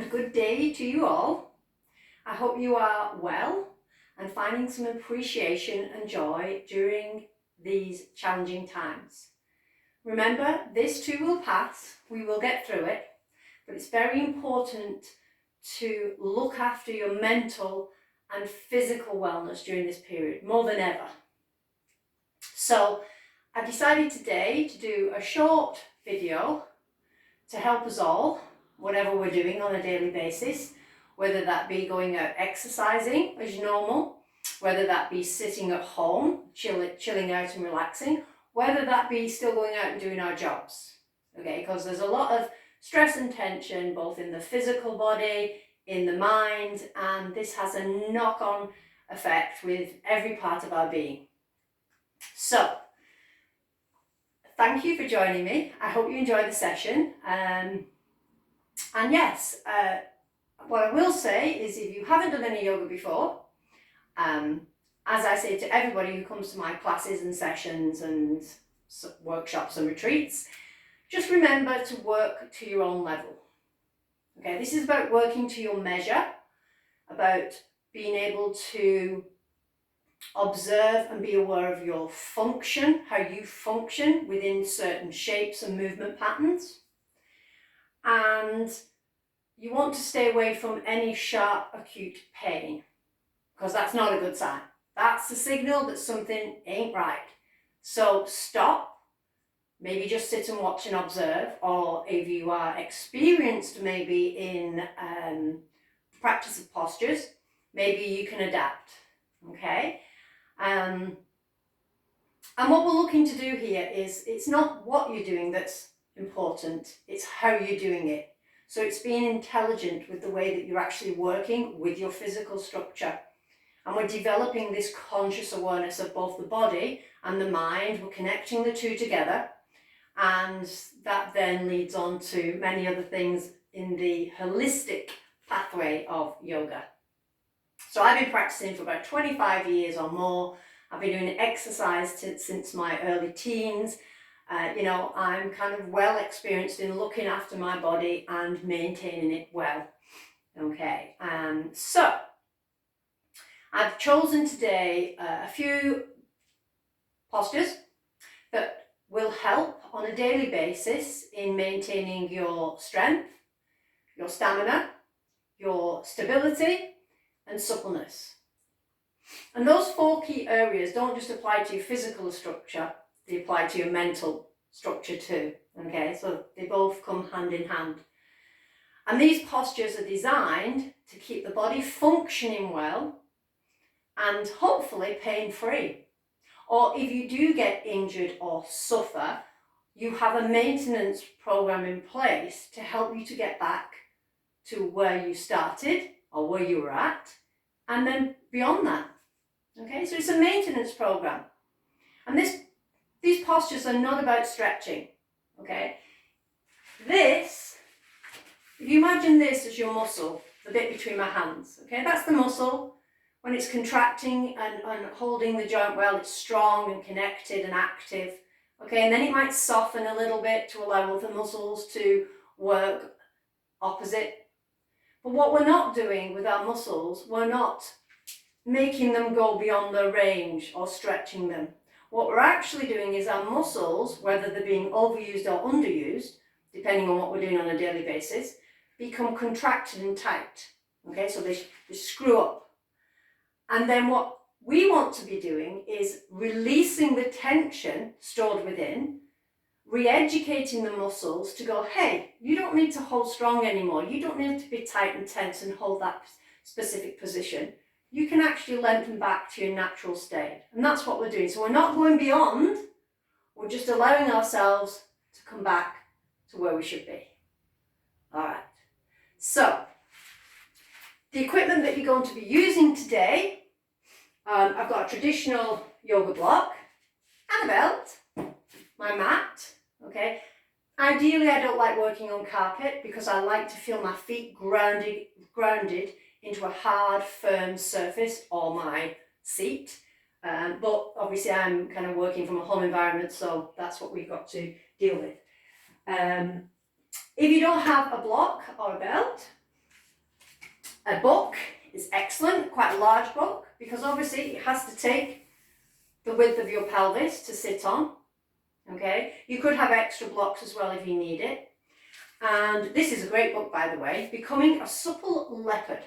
and good day to you all. I hope you are well and finding some appreciation and joy during these challenging times. Remember, this too will pass, we will get through it, but it's very important to look after your mental and physical wellness during this period, more than ever. So I decided today to do a short video to help us all, whatever we're doing on a daily basis, whether that be going out exercising as normal, whether that be sitting at home, chilling out and relaxing, whether that be still going out and doing our jobs, okay? Because there's a lot of stress and tension, both in the physical body, in the mind, and this has a knock-on effect with every part of our being. So, thank you for joining me. I hope you enjoyed the session. And yes, what I will say is if you haven't done any yoga before, as I say to everybody who comes to my classes and sessions and workshops and retreats, just remember to work to your own level. Okay, this is about working to your measure, about being able to observe and be aware of your function, how you function within certain shapes and movement patterns. And you want to stay away from any sharp, acute pain, because that's not a good sign. That's a signal that something ain't right. So stop, maybe just sit and watch and observe, or if you are experienced maybe in practice of postures, maybe you can adapt, okay? And what we're looking to do here is, it's not what you're doing that's important, it's how you're doing it. So it's being intelligent with the way that you're actually working with your physical structure. And we're developing this conscious awareness of both the body and the mind. We're connecting the two together. And that then leads on to many other things in the holistic pathway of yoga. So I've been practicing for about 25 years or more. I've been doing exercise since my early teens. I'm kind of well experienced in looking after my body and maintaining it well. Okay, so I've chosen today a few postures that will help on a daily basis in maintaining your strength, your stamina, your stability, and suppleness. And those four key areas don't just apply to your physical structure, they apply to your mental structure too, okay? So they both come hand in hand. And these postures are designed to keep the body functioning well and hopefully pain-free. Or if you do get injured or suffer, you have a maintenance program in place to help you to get back to where you started or where you were at, and then beyond that. Okay, so it's a maintenance program. And these postures are not about stretching, okay? If you imagine this as your muscle, the bit between my hands, okay? That's the muscle. When it's contracting and holding the joint well, it's strong and connected and active, okay? And then it might soften a little bit to allow other muscles to work opposite. But what we're not doing with our muscles, we're not making them go beyond their range or stretching them. What we're actually doing is our muscles, whether they're being overused or underused, depending on what we're doing on a daily basis, become contracted and tight. Okay, so they screw up. And then what we want to be doing is releasing the tension stored within, re-educating the muscles to go, hey, you don't need to hold strong anymore. You don't need to be tight and tense and hold that specific position. You can actually lengthen back to your natural state. And that's what we're doing. So we're not going beyond, we're just allowing ourselves to come back to where we should be. All right. So the equipment that you're going to be using today, I've got a traditional yoga block and a belt, my mat, okay. Ideally, I don't like working on carpet because I like to feel my feet grounded into a hard, firm surface or my seat. But obviously I'm kind of working from a home environment, so that's what we've got to deal with. If you don't have a block or a belt, A book is excellent, quite a large book, because obviously it has to take the width of your pelvis to sit on. Okay, you could have extra blocks as well if you need it. And this is a great book, by the way, Becoming a Supple Leopard.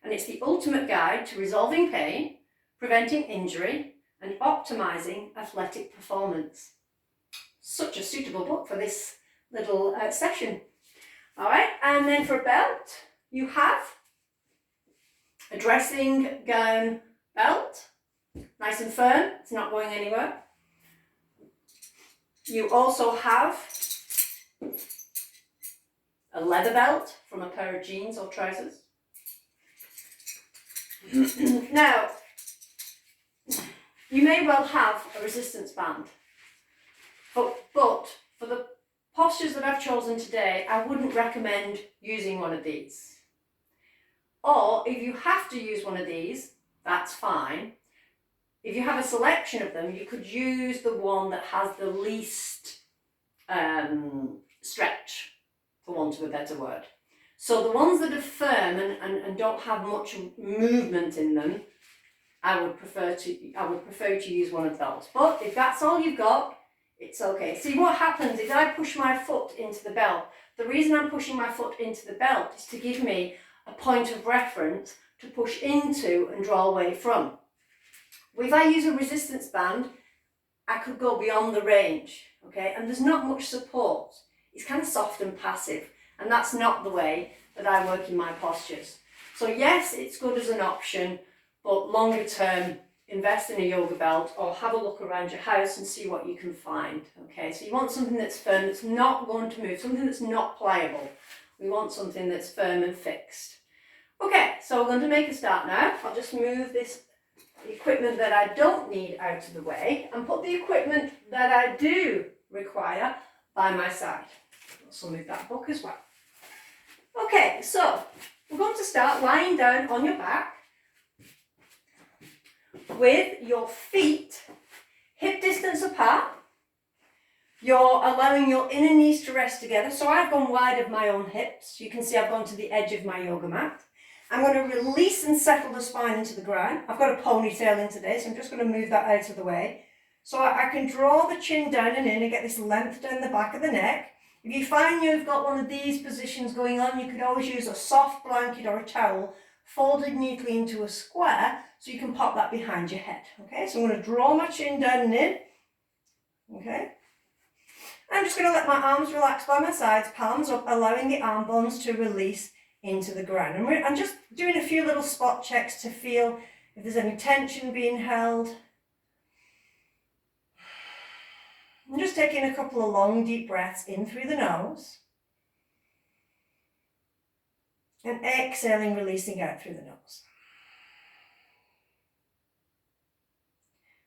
And it's the ultimate guide to resolving pain, preventing injury, and optimizing athletic performance. Such a suitable book for this little session. All right, and then for a belt, you have a dressing gown belt, nice and firm, it's not going anywhere. You also have a leather belt from a pair of jeans or trousers. Now, you may well have a resistance band, but for the postures that I've chosen today, I wouldn't recommend using one of these. Or if you have to use one of these, that's fine. If you have a selection of them, you could use the one that has the least stretch, for want of a better word. So the ones that are firm and don't have much movement in them, I would prefer to use one of those. But if that's all you've got, it's okay. See, what happens is I push my foot into the belt. The reason I'm pushing my foot into the belt is to give me a point of reference to push into and draw away from. If I use a resistance band, I could go beyond the range, okay? And there's not much support. It's kind of soft and passive. And that's not the way that I work in my postures. So yes, it's good as an option, but longer term, invest in a yoga belt or have a look around your house and see what you can find. Okay, so you want something that's firm, that's not going to move, something that's not pliable. We want something that's firm and fixed. Okay, so we're going to make a start now. I'll just move this equipment that I don't need out of the way and put the equipment that I do require by my side. Also move that book as well. Okay, so we're going to start lying down on your back with your feet hip distance apart. You're allowing your inner knees to rest together. So I've gone wide of my own hips. You can see I've gone to the edge of my yoga mat. I'm going to release and settle the spine into the ground. I've got a ponytail in today, so I'm just going to move that out of the way. So I can draw the chin down and in and get this length down the back of the neck. If you find you've got one of these positions going on, you could always use a soft blanket or a towel folded neatly into a square so you can pop that behind your head. Okay, so I'm going to draw my chin down and in. Okay. I'm just going to let my arms relax by my sides, palms up, allowing the arm bones to release into the ground. And I'm just doing a few little spot checks to feel if there's any tension being held. I'm just taking a couple of long, deep breaths in through the nose. And exhaling, releasing out through the nose.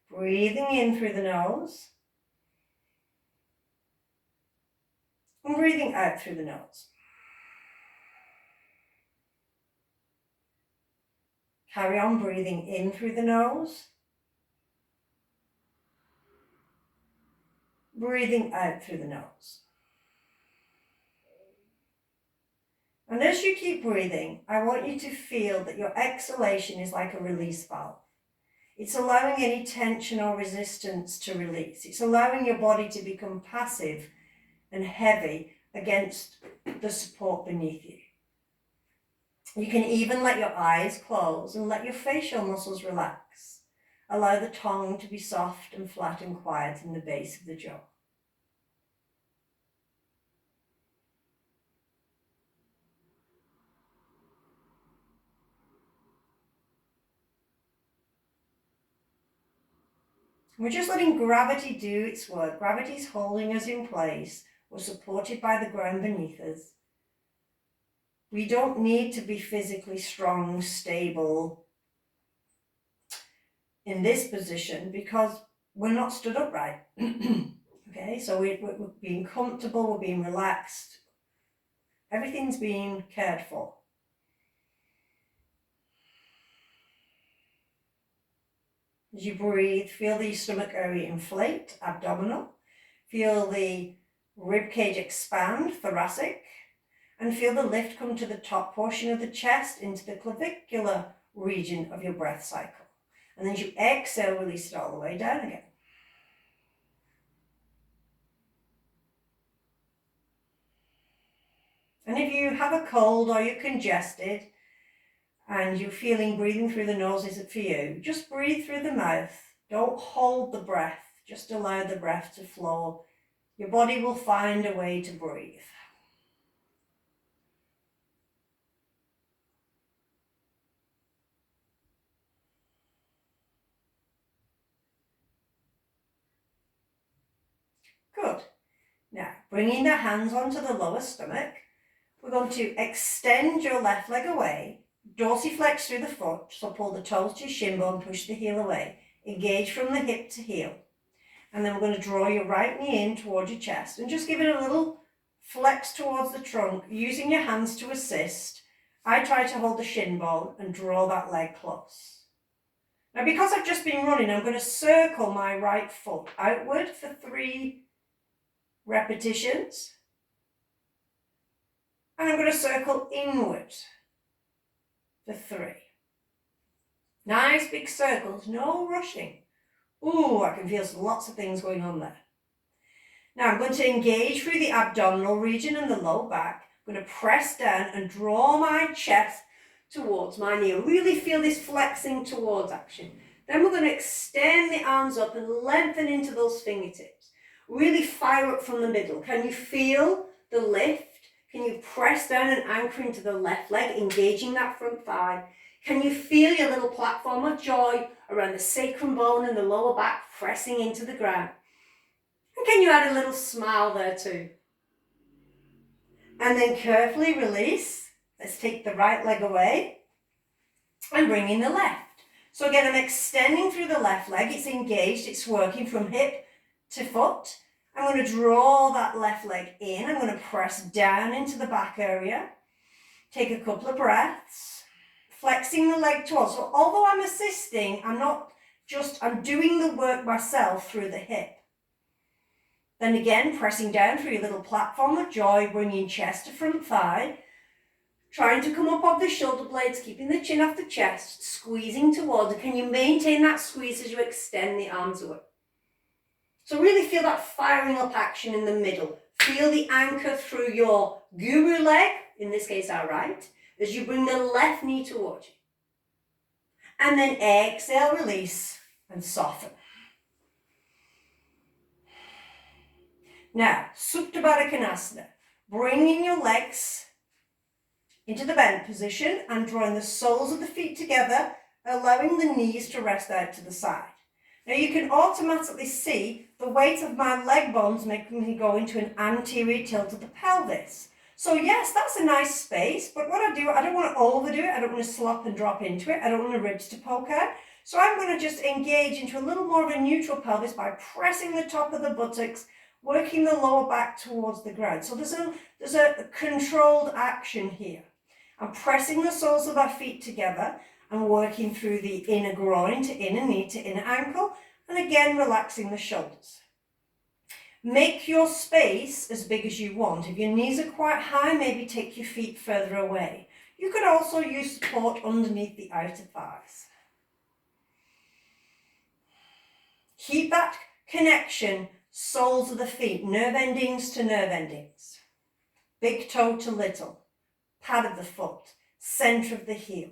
Breathing in through the nose. And breathing out through the nose. Carry on breathing in through the nose. Breathing out through the nose. And as you keep breathing, I want you to feel that your exhalation is like a release valve. It's allowing any tension or resistance to release. It's allowing your body to become passive and heavy against the support beneath you. You can even let your eyes close and let your facial muscles relax. Allow the tongue to be soft and flat and quiet in the base of the jaw. We're just letting gravity do its work. Gravity's holding us in place. We're supported by the ground beneath us. We don't need to be physically strong, stable in this position because we're not stood upright. Okay, so we're being comfortable, we're being relaxed. Everything's being cared for. As you breathe, feel the stomach area inflate, abdominal. Feel the rib cage expand, thoracic. and feel the lift come to the top portion of the chest into the clavicular region of your breath cycle. And then as you exhale, release it all the way down again. And if you have a cold or you're congested and you're feeling breathing through the nose isn't for you, just breathe through the mouth. Don't hold the breath. Just allow the breath to flow. Your body will find a way to breathe. Good. Now, bringing the hands onto the lower stomach, we're going to extend your left leg away, dorsiflex through the foot, so pull the toes to your shin bone, push the heel away, engage from the hip to heel. And then we're going to draw your right knee in towards your chest and just give it a little flex towards the trunk, using your hands to assist. I try to hold the shin bone and draw that leg close. Now, because I've just been running, I'm going to circle my right foot outward for 3 repetitions. And I'm going to circle inward for 3. Nice big circles, no rushing. Ooh, I can feel lots of things going on there. Now I'm going to engage through the abdominal region and the low back. I'm going to press down and draw my chest towards my knee. Really feel this flexing towards action. Then we're going to extend the arms up and lengthen into those fingertips. Really fire up from the middle. Can you feel the lift? Can you press down and anchor into the left leg, engaging that front thigh? Can you feel your little platform of joy around the sacrum bone and the lower back pressing into the ground? And can you add a little smile there too? And then carefully release. Let's take the right leg away and bring in the left. So again, I'm extending through the left leg. It's engaged. It's working from hip to foot. I'm going to draw that left leg in. I'm going to press down into the back area. Take a couple of breaths. Flexing the leg towards. So although I'm assisting, I'm doing the work myself through the hip. Then again, pressing down through your little platform of joy, bringing chest to front thigh. Trying to come up off the shoulder blades, keeping the chin off the chest, squeezing towards it. Can you maintain that squeeze as you extend the arms away? So really feel that firing up action in the middle. Feel the anchor through your guru leg, in this case our right, as you bring the left knee towards you. And then exhale, release, and soften. Now, Supta Baddha Konasana. Bringing your legs into the bend position and drawing the soles of the feet together, allowing the knees to rest out to the side. Now you can automatically see the weight of my leg bones making me go into an anterior tilt of the pelvis. So yes, that's a nice space, but what I don't want to overdo it. I don't want to slop and drop into it. I don't want the ribs to poke out. So I'm going to just engage into a little more of a neutral pelvis by pressing the top of the buttocks, working the lower back towards the ground. So there's a controlled action here. I'm pressing the soles of our feet together and working through the inner groin to inner knee to inner ankle, and again relaxing the shoulders. Make your space as big as you want. If your knees are quite high, maybe take your feet further away. You could also use support underneath the outer thighs. Keep that connection, soles of the feet, nerve endings to nerve endings. Big toe to little, pad of the foot, center of the heel.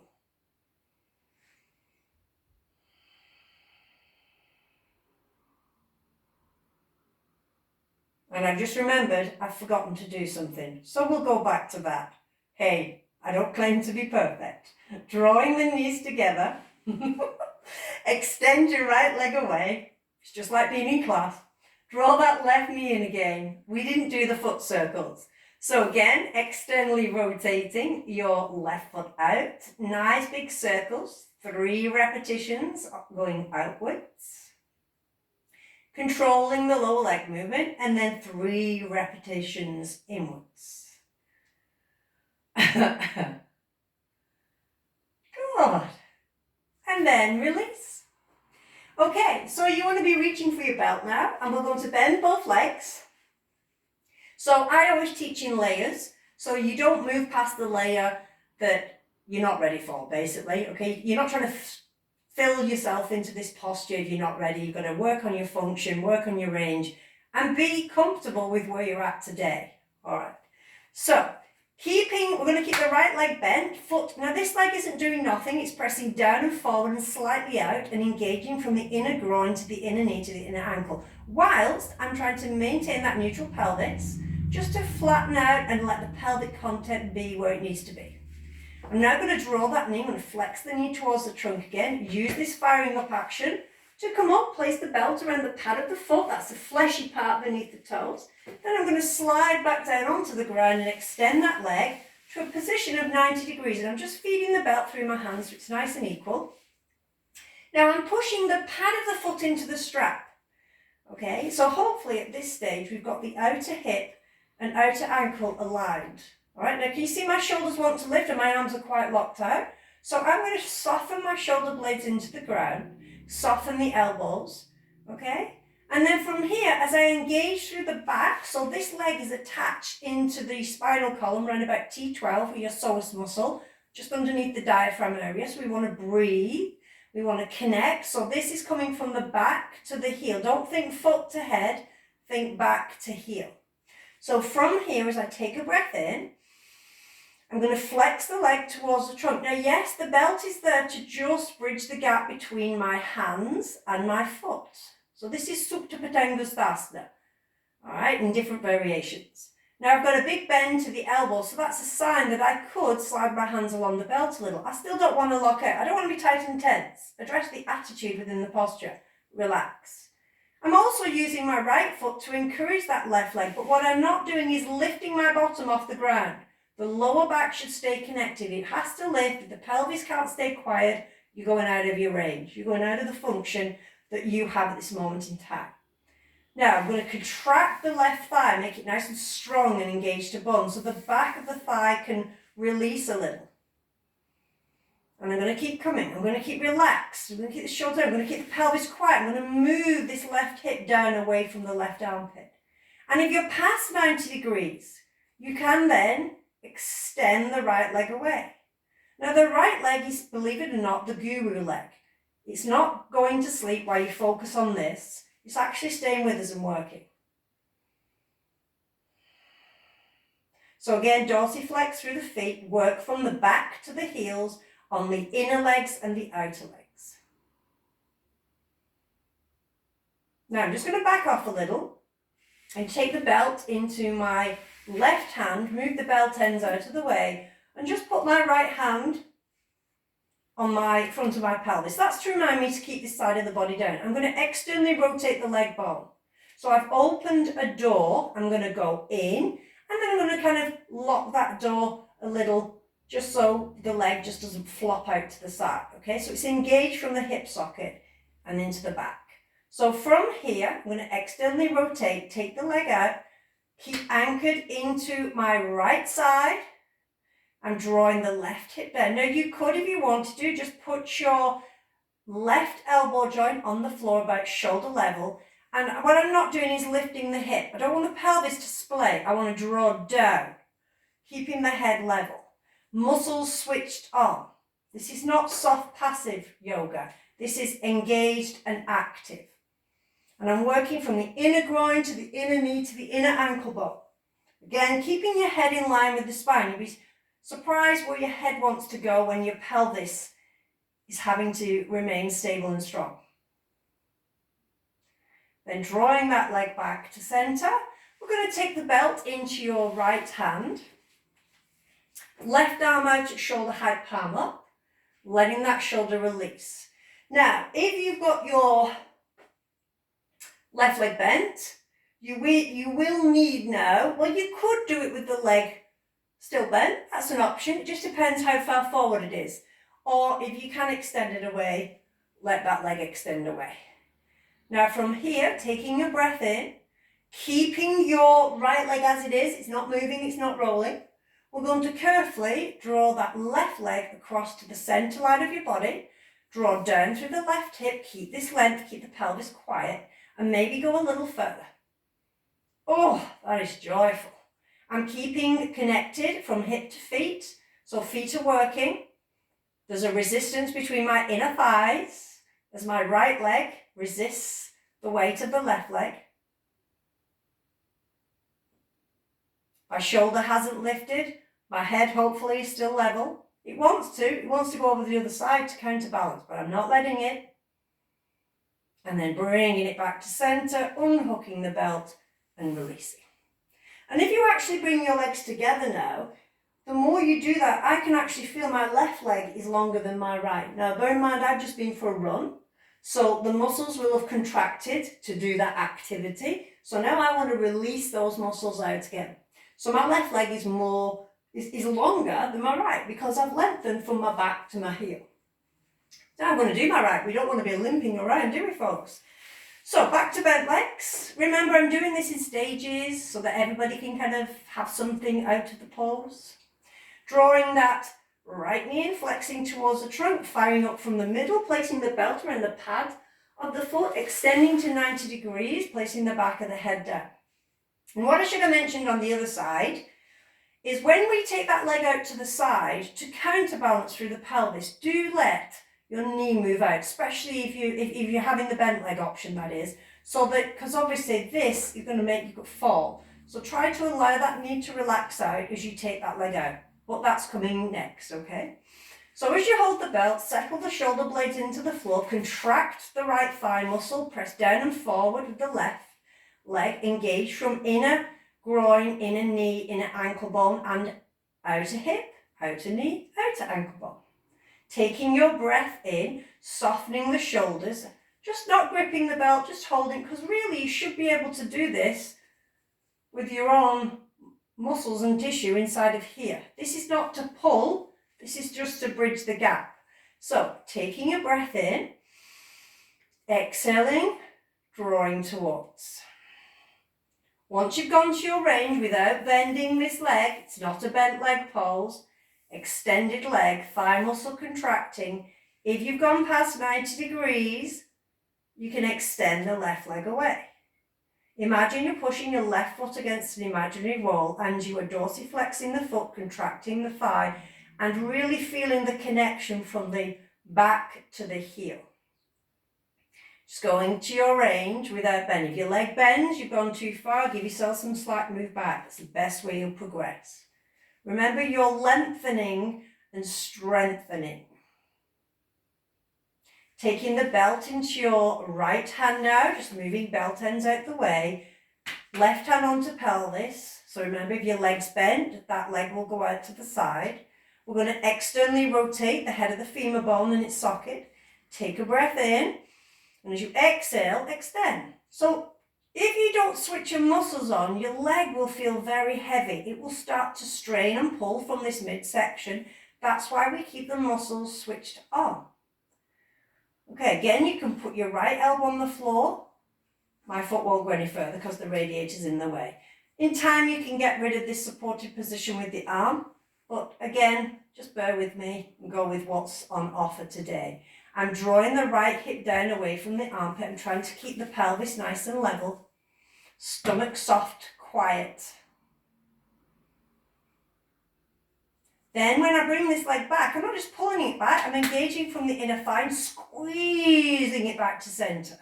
And I've just remembered I've forgotten to do something. So we'll go back to that. Hey, I don't claim to be perfect. Drawing the knees together. Extend your right leg away. It's just like being in class. Draw that left knee in again. We didn't do the foot circles. So again, externally rotating your left foot out. Nice big circles. 3 repetitions going outwards. Controlling the lower leg movement, and then 3 repetitions inwards. Good. And then release. Okay, so you want to be reaching for your belt now, and we're going to bend both legs. So I always teach in layers. So you don't move past the layer that you're not ready for, basically, okay? You're not trying to fill yourself into this posture if you're not ready. You've got to work on your function, work on your range, and be comfortable with where you're at today, all right? So, we're going to keep the right leg bent, foot, now this leg isn't doing nothing, it's pressing down and forward and slightly out and engaging from the inner groin to the inner knee to the inner ankle, whilst I'm trying to maintain that neutral pelvis, just to flatten out and let the pelvic content be where it needs to be. I'm now going to draw that knee, I'm going to flex the knee towards the trunk again, use this firing up action to come up, place the belt around the pad of the foot, that's the fleshy part beneath the toes. Then I'm going to slide back down onto the ground and extend that leg to a position of 90 degrees. And I'm just feeding the belt through my hands so it's nice and equal. Now I'm pushing the pad of the foot into the strap. Okay, so hopefully at this stage we've got the outer hip and outer ankle aligned. All right, now can you see my shoulders want to lift and my arms are quite locked out? So I'm going to soften my shoulder blades into the ground, soften the elbows, okay? And then from here, as I engage through the back, so this leg is attached into the spinal column around about T12 with your psoas muscle, just underneath the diaphragm area. So we want to breathe, we want to connect. So this is coming from the back to the heel. Don't think foot to head, think back to heel. So from here, as I take a breath in, I'm going to flex the leg towards the trunk. Now, yes, the belt is there to just bridge the gap between my hands and my foot. So this is Supta Padangusthasana, all right, in different variations. Now I've got a big bend to the elbow, so that's a sign that I could slide my hands along the belt a little. I still don't want to lock out. I don't want to be tight and tense. Address the attitude within the posture. Relax. I'm also using my right foot to encourage that left leg, but what I'm not doing is lifting my bottom off the ground. The lower back should stay connected. It has to lift. If the pelvis can't stay quiet, you're going out of your range. You're going out of the function that you have at this moment in time. Now I'm going to contract the left thigh, make it nice and strong and engaged to bone so the back of the thigh can release a little. And I'm going to keep coming. I'm going to keep relaxed. I'm going to keep the shoulder. I'm going to keep the pelvis quiet. I'm going to move this left hip down away from the left armpit. And if you're past 90 degrees, you can then extend the right leg away. Now the right leg is, believe it or not, the guru leg. It's not going to sleep while you focus on this. It's actually staying with us and working. So again, dorsiflex through the feet, work from the back to the heels on the inner legs and the outer legs. Now I'm just going to back off a little and take the belt into my left hand, move the belt ends out of the way, and just put my right hand on my front of my pelvis. That's to remind me to keep this side of the body down. I'm going to externally rotate the leg bone. So I've opened a door, I'm going to go in, and then I'm going to kind of lock that door a little, just so the leg just doesn't flop out to the side, okay? So it's engaged from the hip socket and into the back. So from here, I'm going to externally rotate, take the leg out, keep anchored into my right side. I'm drawing the left hip down. Now you could, if you wanted to, just put your left elbow joint on the floor about shoulder level. And what I'm not doing is lifting the hip. I don't want the pelvis to splay. I want to draw down, keeping the head level. Muscles switched on. This is not soft passive yoga. This is engaged and active. And I'm working from the inner groin to the inner knee to the inner ankle bone. Again, keeping your head in line with the spine. You'll be surprised where your head wants to go when your pelvis is having to remain stable and strong. Then drawing that leg back to center, we're going to take the belt into your right hand. Left arm out at shoulder height, palm up, letting that shoulder release. Now, if you've got your left leg bent, you will need now, well, you could do it with the leg still bent, that's an option. It just depends how far forward it is. Or if you can extend it away, let that leg extend away. Now from here, taking your breath in, keeping your right leg as it is, it's not moving, it's not rolling. We're going to carefully draw that left leg across to the center line of your body, draw down through the left hip, keep this length, keep the pelvis quiet, and maybe go a little further. Oh, that is joyful. I'm keeping connected from hip to feet. So feet are working. There's a resistance between my inner thighs as my right leg resists the weight of the left leg. My shoulder hasn't lifted. My head hopefully is still level. It wants to go over the other side to counterbalance, but I'm not letting it. And then bringing it back to center, unhooking the belt and releasing. And if you actually bring your legs together now, the more you do that, I can actually feel my left leg is longer than my right. Now, bear in mind, I've just been for a run, so the muscles will have contracted to do that activity. So now I want to release those muscles out again. So my left leg is longer than my right because I've lengthened from my back to my heel. Now I'm going to do my right. We don't want to be limping around, do we, folks? So back to bent legs. Remember, I'm doing this in stages so that everybody can kind of have something out of the pose. Drawing that right knee in, flexing towards the trunk, firing up from the middle, placing the belt around the pad of the foot, extending to 90 degrees, placing the back of the head down. And what I should have mentioned on the other side is when we take that leg out to the side to counterbalance through the pelvis, do let your knee move out, especially if you're having the bent leg option, that is, so that, because obviously this is going to make you fall. So try to allow that knee to relax out as you take that leg out. But that's coming next, okay? So as you hold the belt, settle the shoulder blades into the floor, contract the right thigh muscle, press down and forward with the left leg, engage from inner groin, inner knee, inner ankle bone, and outer hip, outer knee, outer ankle bone. Taking your breath in, softening the shoulders, just not gripping the belt, just holding, because really you should be able to do this with your own muscles and tissue inside of here. This is not to pull, this is just to bridge the gap. So taking a breath in, exhaling, drawing towards. Once you've gone to your range without bending this leg, it's not a bent leg pose, extended leg, thigh muscle contracting. If you've gone past 90 degrees, you can extend the left leg away. Imagine you're pushing your left foot against an imaginary wall and you are dorsiflexing the foot, contracting the thigh, and really feeling the connection from the back to the heel. Just going to your range without bending. If your leg bends, you've gone too far, give yourself some slack, move back. That's the best way you'll progress. Remember, you're lengthening and strengthening. Taking the belt into your right hand now, just moving belt ends out the way. Left hand onto pelvis. So remember, if your leg's bent, that leg will go out to the side. We're going to externally rotate the head of the femur bone in its socket. Take a breath in. And as you exhale, extend. So if you don't switch your muscles on, your leg will feel very heavy. It will start to strain and pull from this midsection. That's why we keep the muscles switched on. Okay, again, you can put your right elbow on the floor. My foot won't go any further because the radiator's in the way. In time, you can get rid of this supported position with the arm. But again, just bear with me and go with what's on offer today. I'm drawing the right hip down away from the armpit. I'm trying to keep the pelvis nice and level. Stomach soft, quiet. Then when I bring this leg back, I'm not just pulling it back, I'm engaging from the inner thigh and squeezing it back to center.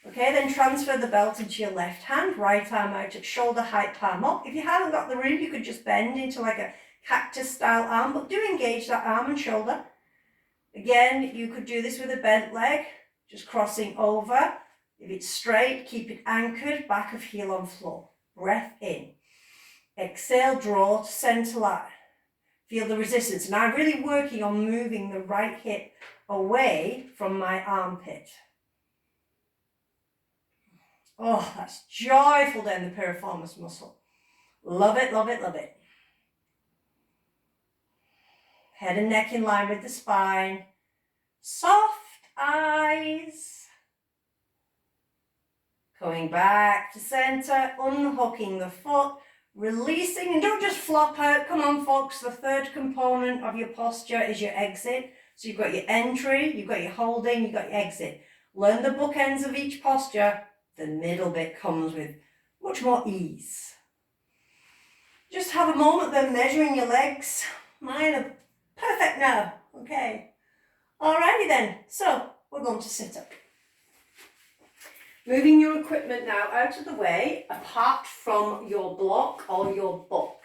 Okay, then transfer the belt into your left hand, right arm out at shoulder height, palm up. If you haven't got the room, you could just bend into like a cactus style arm, but do engage that arm and shoulder. Again, you could do this with a bent leg, just crossing over. If it's straight, keep it anchored, back of heel on floor. Breath in. Exhale, draw to center line. Feel the resistance. And I'm really working on moving the right hip away from my armpit. Oh, that's joyful down the piriformis muscle. Love it, love it, love it. Head and neck in line with the spine. Soft eyes. Going back to center, unhooking the foot, releasing, and don't just flop out. Come on, folks. The third component of your posture is your exit. So you've got your entry, you've got your holding, you've got your exit. Learn the bookends of each posture. The middle bit comes with much more ease. Just have a moment then measuring your legs. Mine are perfect now. Okay. Alrighty then. So we're going to sit up. Moving your equipment now out of the way, apart from your block or your book.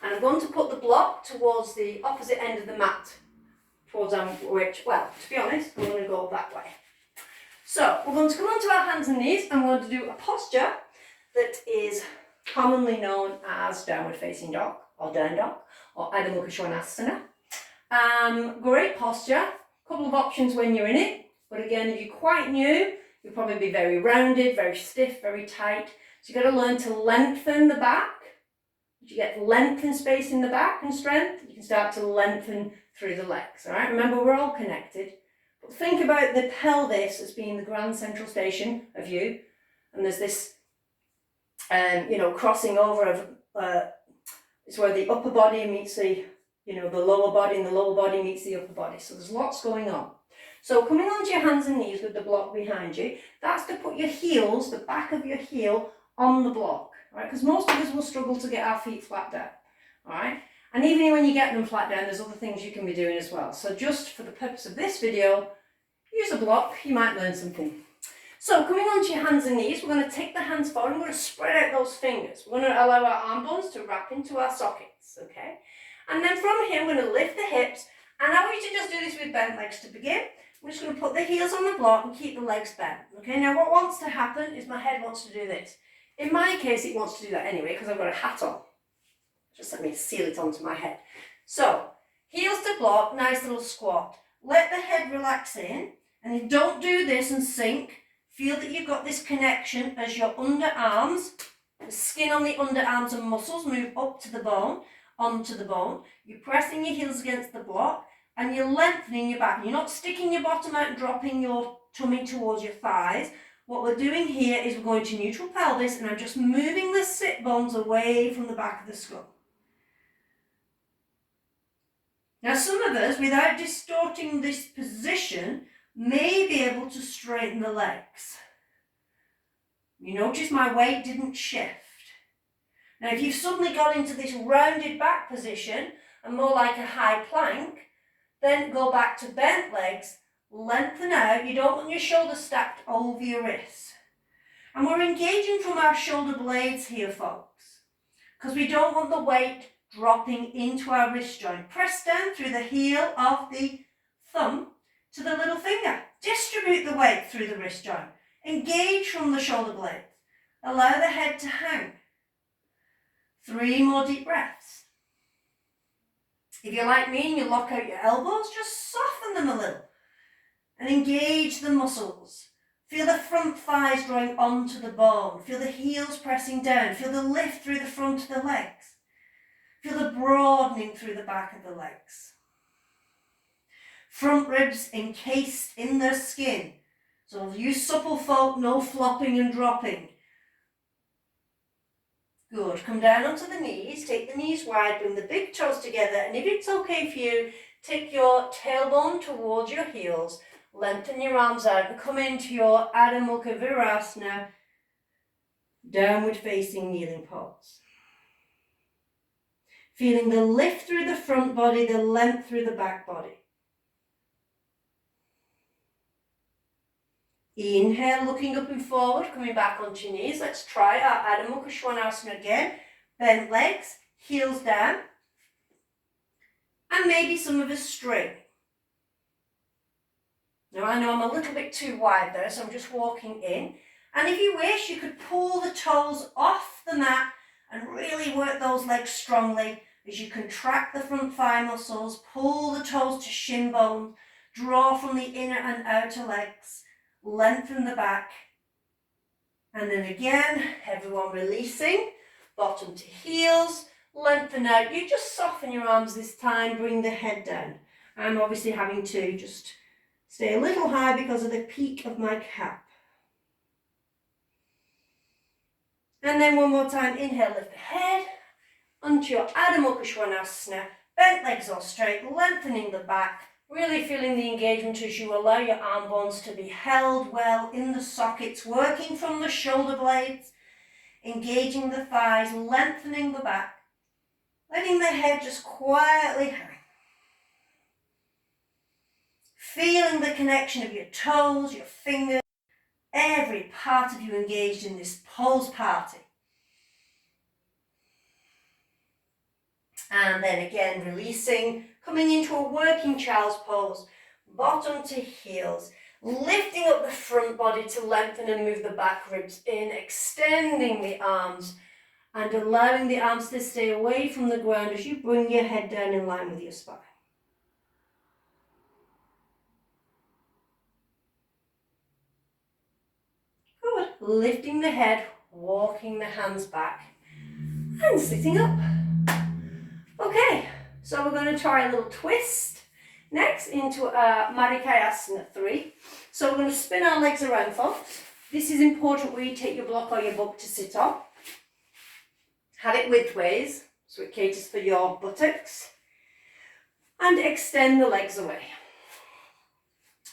And I'm going to put the block towards the opposite end of the mat, towards which, well, to be honest, I'm going to go that way. So we're going to come onto our hands and knees. I'm going to do a posture that is commonly known as downward facing dog or down dog or Adho Mukha Svanasana. Great posture. Couple of options when you're in it, but again, if you're quite new, you'll probably be very rounded, very stiff, very tight. So you've got to learn to lengthen the back. As you get length and space in the back and strength, you can start to lengthen through the legs. All right, remember we're all connected. But think about the pelvis as being the grand central station of you, and there's this, crossing over of. It's where the upper body meets the lower body, and the lower body meets the upper body. So there's lots going on. So coming onto your hands and knees with the block behind you, that's to put your heels, the back of your heel, on the block, right? Because most of us will struggle to get our feet flat down, all right? And even when you get them flat down, there's other things you can be doing as well. So just for the purpose of this video, use a block, you might learn something. So coming onto your hands and knees, we're going to take the hands forward and we're going to spread out those fingers. We're going to allow our arm bones to wrap into our sockets, okay? And then from here, we're going to lift the hips. And I want you to just do this with bent legs to begin. We're just going to put the heels on the block and keep the legs bent. Okay, now what wants to happen is my head wants to do this. In my case, it wants to do that anyway because I've got a hat on. Just let me seal it onto my head. So, heels to block, nice little squat. Let the head relax in. And you don't do this and sink. Feel that you've got this connection as your underarms, the skin on the underarms and muscles move up to the bone, onto the bone. You're pressing your heels against the block and you're lengthening your back. You're not sticking your bottom out and dropping your tummy towards your thighs. What we're doing here is we're going to neutral pelvis and I'm just moving the sit bones away from the back of the skull. Now some of us, without distorting this position, may be able to straighten the legs. You notice my weight didn't shift. Now if you've suddenly got into this rounded back position and more like a high plank, then go back to bent legs, lengthen out. You don't want your shoulders stacked over your wrists. And we're engaging from our shoulder blades here, folks, because we don't want the weight dropping into our wrist joint. Press down through the heel of the thumb to the little finger. Distribute the weight through the wrist joint. Engage from the shoulder blades. Allow the head to hang. 3 more deep breaths. If you're like me and you lock out your elbows, just soften them a little and engage the muscles. Feel the front thighs drawing onto the bone. Feel the heels pressing down. Feel the lift through the front of the legs. Feel the broadening through the back of the legs. Front ribs encased in their skin. So you supple folk, no flopping and dropping. Good. Come down onto the knees. Take the knees wide. Bring the big toes together. And if it's okay for you, take your tailbone towards your heels. Lengthen your arms out and come into your Adho Mukha Virasana, downward facing kneeling pose. Feeling the lift through the front body, the length through the back body. Inhale, looking up and forward, coming back onto your knees. Let's try our Adho Mukha Svanasana again. Bent legs, heels down. And maybe some of us straight. Now I know I'm a little bit too wide there, so I'm just walking in. And if you wish, you could pull the toes off the mat and really work those legs strongly as you contract the front thigh muscles, pull the toes to shin bone, draw from the inner and outer legs. Lengthen the back, and then again, everyone releasing, bottom to heels, lengthen out. You just soften your arms this time, bring the head down. I'm obviously having to just stay a little high because of the peak of my cap. And then one more time, inhale, lift the head, onto your Adho Mukha Svanasana, bent legs all straight, lengthening the back. Really feeling the engagement as you allow your arm bones to be held well in the sockets, working from the shoulder blades, engaging the thighs, lengthening the back. letting the head just quietly hang. Feeling the connection of your toes, your fingers, every part of you engaged in this pose party. And then again, releasing, coming into a working child's pose, bottom to heels, lifting up the front body to lengthen and move the back ribs in, extending the arms and allowing the arms to stay away from the ground as you bring your head down in line with your spine. Good. Lifting the head, walking the hands back and sitting up. Okay, so we're going to try a little twist next into Marikayasana 3. So we're going to spin our legs around, folks. This is important where you take your block or your book to sit on. Have it widthways so it caters for your buttocks. And extend the legs away.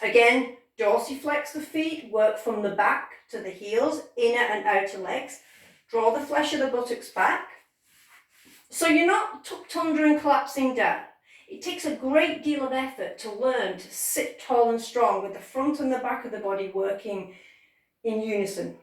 Again, dorsiflex the feet, work from the back to the heels, inner and outer legs. Draw the flesh of the buttocks back. So you're not tucked under and collapsing down. It takes a great deal of effort to learn to sit tall and strong with the front and the back of the body working in unison.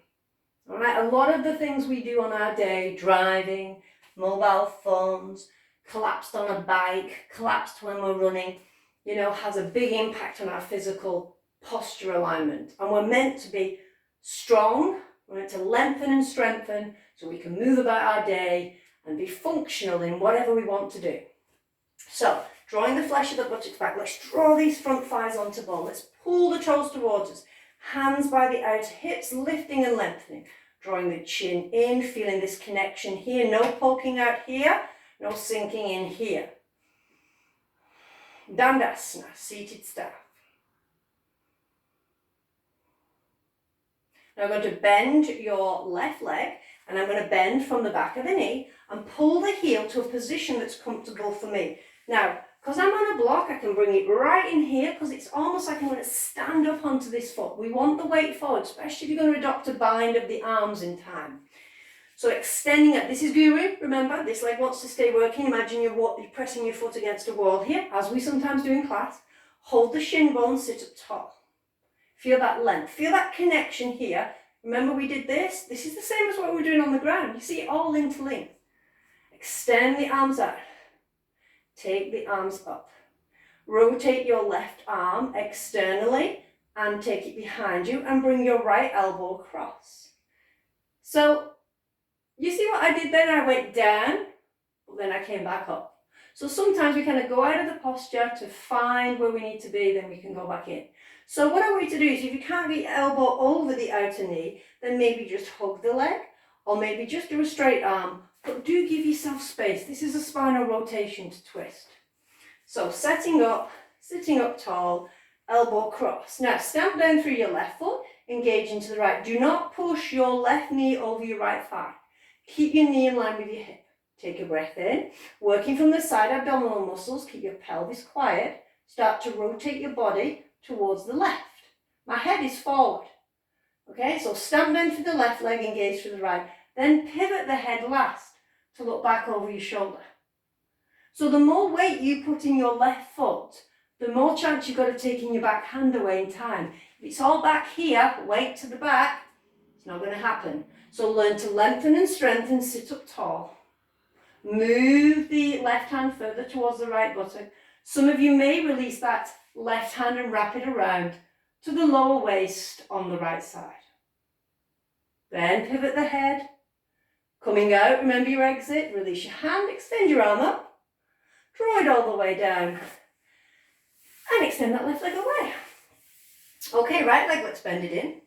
All right, a lot of the things we do on our day, driving, mobile phones, collapsed on a bike, collapsed when we're running, has a big impact on our physical posture alignment. And we're meant to be strong, we're meant to lengthen and strengthen so we can move about our day and be functional in whatever we want to do. So, drawing the flesh of the buttocks back, let's draw these front thighs onto bone. Let's pull the toes towards us. Hands by the outer hips, lifting and lengthening. Drawing the chin in, feeling this connection here. No poking out here, no sinking in here. Dandasana, seated staff. Now I'm going to bend your left leg, and I'm going to bend from the back of the knee and pull the heel to a position that's comfortable for me. Now, because I'm on a block, I can bring it right in here because it's almost like I'm going to stand up onto this foot. We want the weight forward, especially if you're going to adopt a bind of the arms in time. So extending it. This is Geary, remember, this leg wants to stay working. Imagine you're pressing your foot against a wall here, as we sometimes do in class. Hold the shin bone, sit up tall. Feel that length, feel that connection here. Remember we did this? This is the same as what we're doing on the ground. You see it all interlinked. Extend the arms out. Take the arms up. Rotate your left arm externally and take it behind you and bring your right elbow across. So, you see what I did then? I went down, but then I came back up. So sometimes we kind of go out of the posture to find where we need to be, then we can go back in. So what I want you to do is if you can't get your elbow over the outer knee, then maybe just hug the leg, or maybe just do a straight arm, but do give yourself space. This is a spinal rotation to twist. So sitting up tall, elbow cross. Now stamp down through your left foot, engage into the right. Do not push your left knee over your right thigh. Keep your knee in line with your hip. Take a breath in, working from the side abdominal muscles, keep your pelvis quiet. Start to rotate your body towards the left. My head is forward. Okay, so stand down through the left leg, engage through the right. Then pivot the head last to look back over your shoulder. So the more weight you put in your left foot, the more chance you've got of taking your back hand away in time. If it's all back here, weight to the back, it's not going to happen. So learn to lengthen and strengthen, sit up tall. Move the left hand further towards the right buttock. Some of you may release that left hand and wrap it around to the lower waist on the right side. Then pivot the head. Coming out, remember your exit. Release your hand, extend your arm up. Draw it all the way down. And extend that left leg away. Okay, right leg, let's bend it in.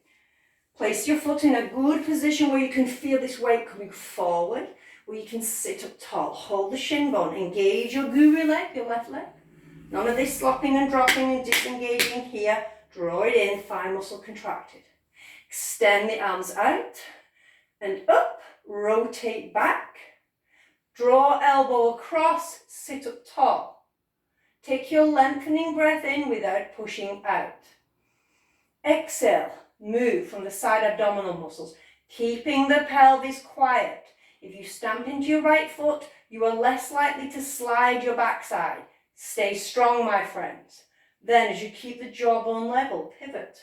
Place your foot in a good position where you can feel this weight coming forward, where you can sit up tall. Hold the shin bone, engage your Geary leg, your left leg. None of this slopping and dropping and disengaging here. Draw it in, thigh muscle contracted. Extend the arms out and up, rotate back. Draw elbow across, sit up tall. Take your lengthening breath in without pushing out. Exhale, move from the side abdominal muscles, keeping the pelvis quiet. If you stamp into your right foot, you are less likely to slide your backside. Stay strong, my friends. Then, as you keep the jawbone level, pivot.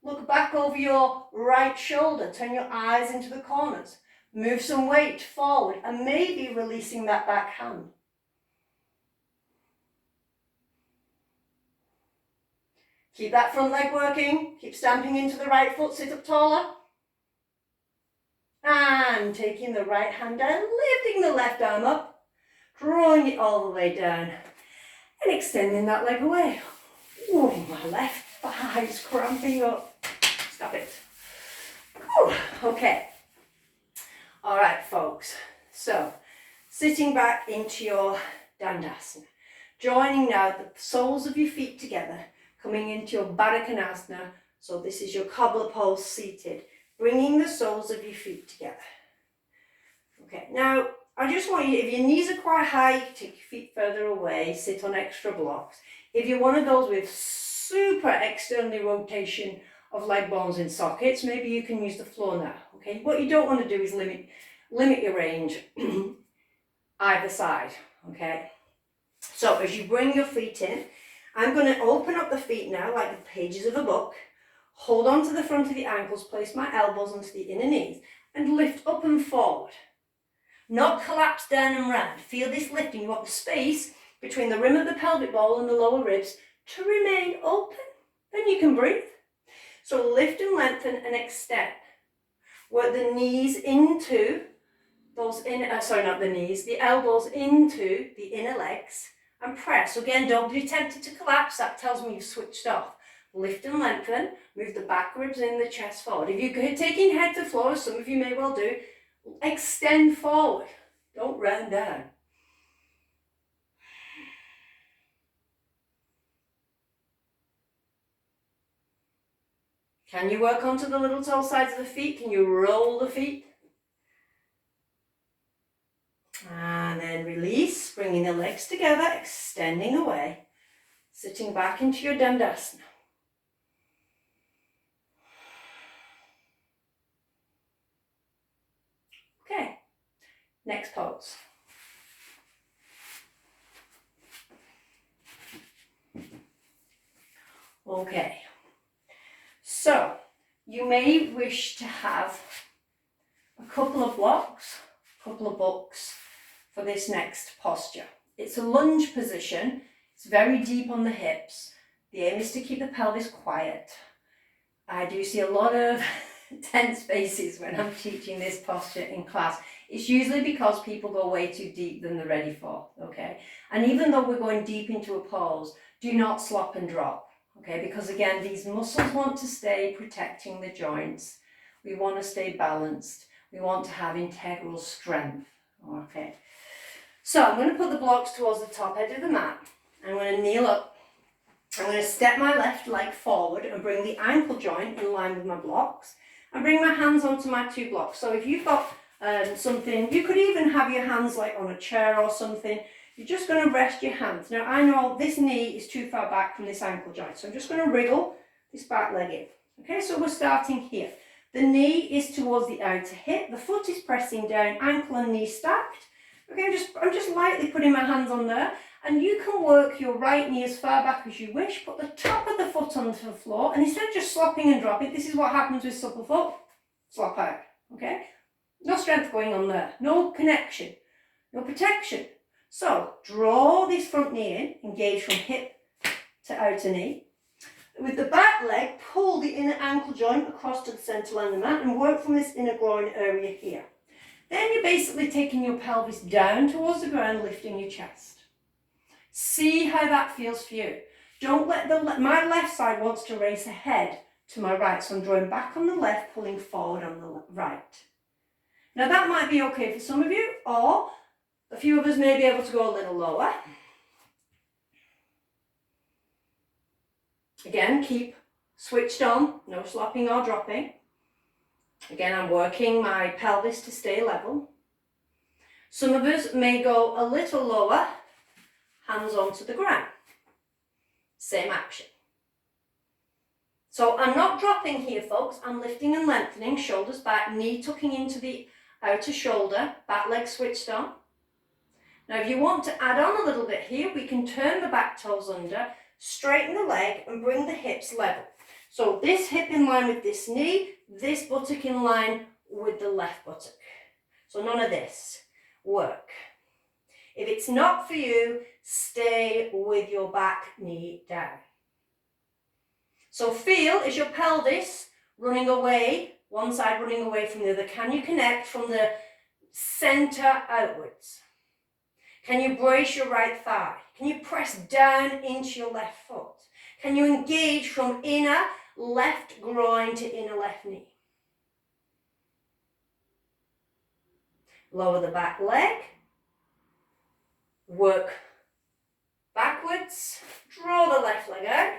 Look back over your right shoulder. Turn your eyes into the corners. Move some weight forward and maybe releasing that back hand. Keep that front leg working. Keep stamping into the right foot. Sit up taller. And taking the right hand down, lifting the left arm up, drawing it all the way down, and extending that leg away. Oh, my left thigh is cramping up. Stop it. Whew. Okay. All right, folks. So, sitting back into your Dandasana. Joining now the soles of your feet together, coming into your Baddha Konasana. So this is your cobbler pose seated. Bringing the soles of your feet together. Okay, now I just want you, if your knees are quite high, take your feet further away, sit on extra blocks. If you're one of those with super externally rotation of leg bones in sockets, maybe you can use the floor now. Okay, what you don't want to do is limit your range either side. Okay, so as you bring your feet in, I'm going to open up the feet now like the pages of a book. Hold on to the front of the ankles, place my elbows onto the inner knees, and lift up and forward. Not collapse down and round. Feel this lifting. You want the space between the rim of the pelvic bowl and the lower ribs to remain open. Then you can breathe. So lift and lengthen and extend. Work the knees into those the elbows into the inner legs and press. So again, don't be tempted to collapse. That tells me you've switched off. Lift and lengthen, move the back ribs in, the chest forward. If you're taking head to floor, as some of you may well do, extend forward. Don't round down. Can you work onto the little toe sides of the feet? Can you roll the feet? And then release, bringing the legs together, extending away, sitting back into your Dandasana. Okay, next pose. Okay, so you may wish to have a couple of blocks, a couple of books for this next posture. It's a lunge position. It's very deep on the hips. The aim is to keep the pelvis quiet. I do see a lot of tense faces when I'm teaching this posture in class. It's usually because people go way too deep than they're ready for, okay? And even though we're going deep into a pose, do not slop and drop, okay? Because again, these muscles want to stay protecting the joints. We want to stay balanced. We want to have integral strength, okay? So I'm going to put the blocks towards the top edge of the mat. I'm going to kneel up. I'm going to step my left leg forward and bring the ankle joint in line with my blocks. And bring my hands onto my two blocks. So if you've got something, you could even have your hands like on a chair or something. You're just going to rest your hands. Now I know this knee is too far back from this ankle joint, so I'm just going to wriggle this back leg in. Okay, so we're starting here. The knee is towards the outer hip. The foot is pressing down, ankle and knee stacked. Okay, I'm just lightly putting my hands on there. And you can work your right knee as far back as you wish. Put the top of the foot onto the floor. And instead of just slopping and dropping, this is what happens with supple foot. Slop out, okay? No strength going on there. No connection. No protection. So, draw this front knee in. Engage from hip to outer knee. With the back leg, pull the inner ankle joint across to the centre line of the mat and work from this inner groin area here. Then you're basically taking your pelvis down towards the ground, lifting your chest. See how that feels for you. Don't let my left side wants to race ahead to my right, so I'm drawing back on the left, pulling forward on the right. Now that might be okay for some of you, or a few of us may be able to go a little lower. Again, keep switched on, no slopping or dropping. Again, I'm working my pelvis to stay level. Some of us may go a little lower, hands onto the ground. Same action. So I'm not dropping here, folks. I'm lifting and lengthening, shoulders back, knee tucking into the outer shoulder, back leg switched on. Now if you want to add on a little bit here, we can turn the back toes under, straighten the leg and bring the hips level. So this hip in line with this knee, this buttock in line with the left buttock. So none of this. Work. If it's not for you, stay with your back knee down. So feel, is your pelvis running away, one side running away from the other? Can you connect from the center outwards? Can you brace your right thigh? Can you press down into your left foot? Can you engage from inner left groin to inner left knee? Lower the back leg. Work backwards. Draw the left leg out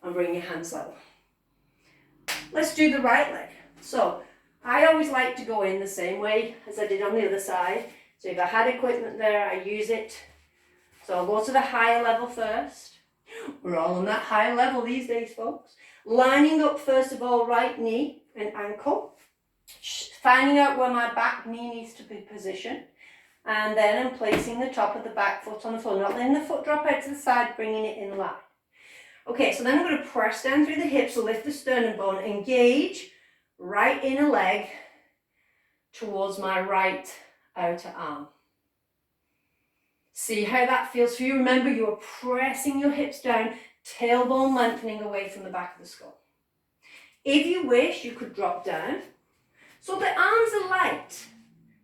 and bring your hands level. Let's do the right leg. So I always like to go in the same way as I did on the other side. So if I had equipment there, I use it. So I'll go to the higher level first. We're all on that higher level these days, folks. Lining up first of all, right knee and ankle. Finding out where my back knee needs to be positioned. And then I'm placing the top of the back foot on the floor. Not letting the foot drop out to the side, bringing it in line. Okay, so then I'm going to press down through the hips, so lift the sternum bone, engage right inner leg towards my right outer arm. See how that feels for you. Remember, you are pressing your hips down, tailbone lengthening away from the back of the skull. If you wish, you could drop down. So the arms are light,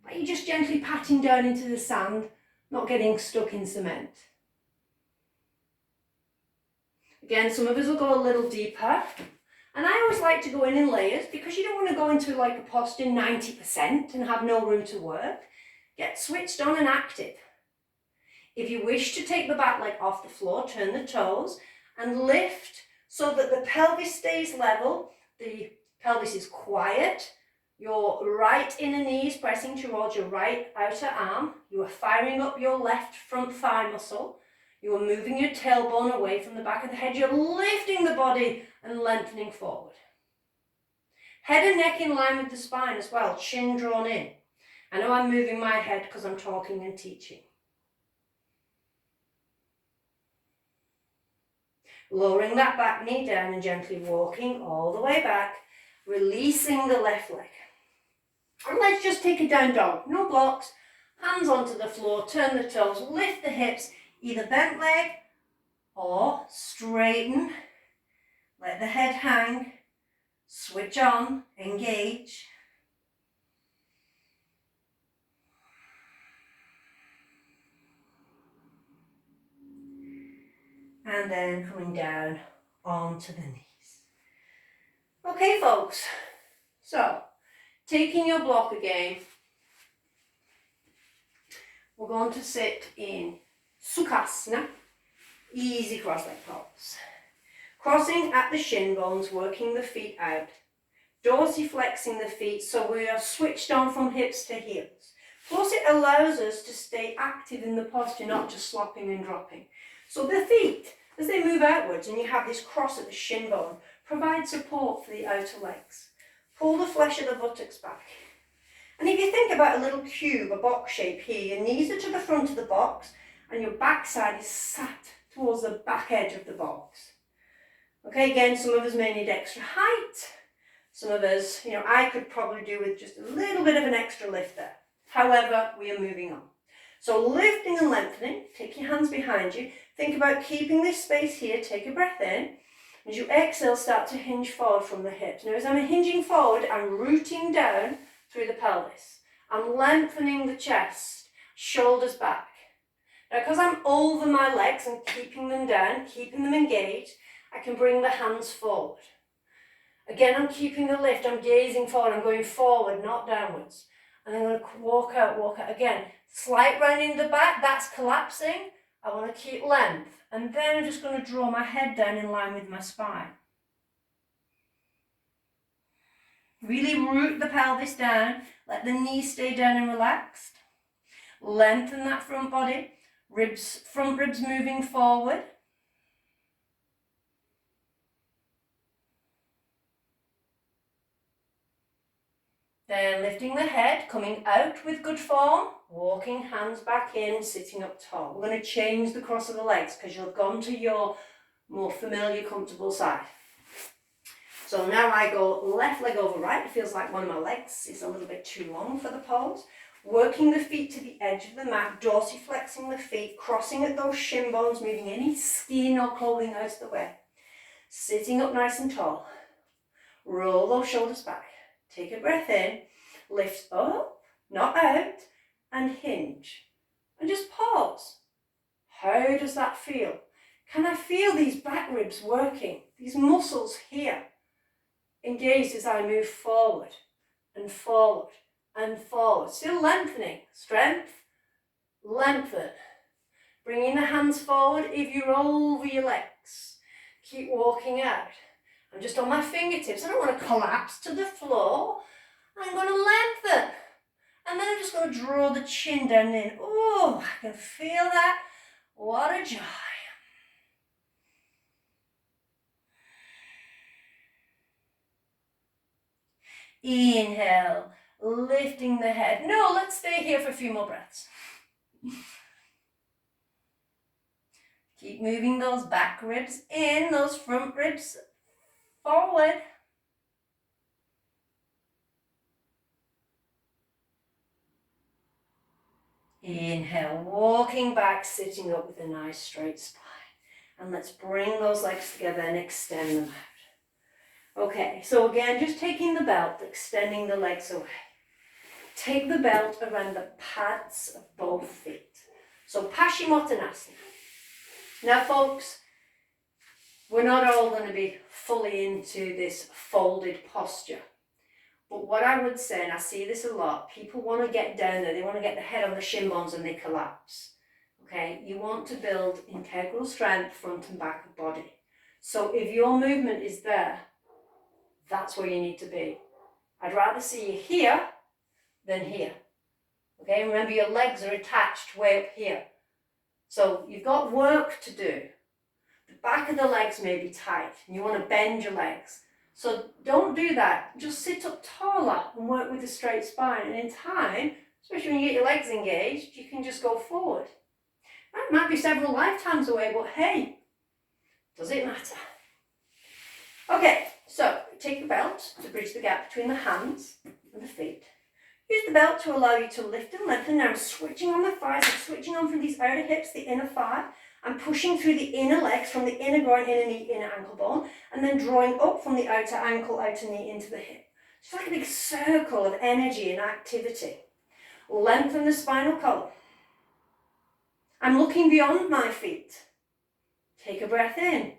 like you're just gently patting down into the sand, not getting stuck in cement. Again, some of us will go a little deeper. And I always like to go in layers because you don't want to go into like a posture 90% and have no room to work. Get switched on and active. If you wish to take the back leg off the floor, turn the toes and lift so that the pelvis stays level, the pelvis is quiet, your right inner knee is pressing towards your right outer arm, you are firing up your left front thigh muscle, you are moving your tailbone away from the back of the head, you're lifting the body and lengthening forward. Head and neck in line with the spine as well, chin drawn in. I know I'm moving my head because I'm talking and teaching. Lowering that back knee down and gently walking all the way back, releasing the left leg. And let's just take a down dog, no blocks, hands onto the floor, turn the toes, lift the hips, either bent leg or straighten, let the head hang, switch on, engage. And then coming down onto the knees. Okay, folks, so taking your block again, we're going to sit in Sukhasana, easy cross-leg pose. Crossing at the shin bones, working the feet out, dorsiflexing the feet so we are switched on from hips to heels. Plus it allows us to stay active in the posture, not just slopping and dropping. So the feet, as they move outwards and you have this cross at the shin bone, provide support for the outer legs. Pull the flesh of the buttocks back. And if you think about a little cube, a box shape here, your knees are to the front of the box and your backside is sat towards the back edge of the box. Okay, again, some of us may need extra height. Some of us, I could probably do with just a little bit of an extra lift there. However, we are moving on. So lifting and lengthening, take your hands behind you. Think about keeping this space here. Take a breath in. As you exhale, start to hinge forward from the hips. Now, as I'm hinging forward, I'm rooting down through the pelvis. I'm lengthening the chest, shoulders back. Now, because I'm over my legs and keeping them down, keeping them engaged, I can bring the hands forward. Again, I'm keeping the lift. I'm gazing forward. I'm going forward, not downwards. And I'm going to walk out. Again, slight rounding the back, that's collapsing. I want to keep length. And then I'm just going to draw my head down in line with my spine. Really root the pelvis down. Let the knees stay down and relaxed. Lengthen that front body. Front ribs moving forward. Then lifting the head, coming out with good form, walking hands back in, sitting up tall. We're going to change the cross of the legs because you've gone to your more familiar, comfortable side. So now I go left leg over right. It feels like one of my legs is a little bit too long for the pose. Working the feet to the edge of the mat, dorsiflexing the feet, crossing at those shin bones, moving any skin or clothing out of the way. Sitting up nice and tall. Roll those shoulders back. Take a breath in, lift up, not out, and hinge. And just pause. How does that feel? Can I feel these back ribs working? These muscles here engaged as I move forward and forward and forward. Still lengthening. Strength, lengthen. Bringing the hands forward if you roll over your legs. Keep walking out. I'm just on my fingertips. I don't want to collapse to the floor. I'm going to lengthen. And then I'm just going to draw the chin down in. Oh, I can feel that. What a joy. Inhale, lifting the head. No, let's stay here for a few more breaths. Keep moving those back ribs in, those front ribs forward. Inhale, walking back, sitting up with a nice straight spine. And let's bring those legs together and extend them out. Okay, so again, just taking the belt, extending the legs away. Take the belt around the pads of both feet. So Paschimottanasana. Now folks, we're not all going to be fully into this folded posture. But what I would say, and I see this a lot, people want to get down there, they want to get the head on the shin bones and they collapse. Okay, you want to build integral strength front and back of body. So if your movement is there, that's where you need to be. I'd rather see you here than here. Okay, remember your legs are attached way up here. So you've got work to do. The back of the legs may be tight and you want to bend your legs. So don't do that. Just sit up taller and work with a straight spine. And in time, especially when you get your legs engaged, you can just go forward. That might be several lifetimes away, but hey, does it matter? Okay, so take the belt to bridge the gap between the hands and the feet. Use the belt to allow you to lift and lengthen. Now I'm switching on the thighs. I'm switching on from these outer hips, the inner thigh. I'm pushing through the inner legs from the inner groin, inner knee, inner ankle bone, and then drawing up from the outer ankle, outer knee into the hip. It's like a big circle of energy and activity. Lengthen the spinal column. I'm looking beyond my feet. Take a breath in.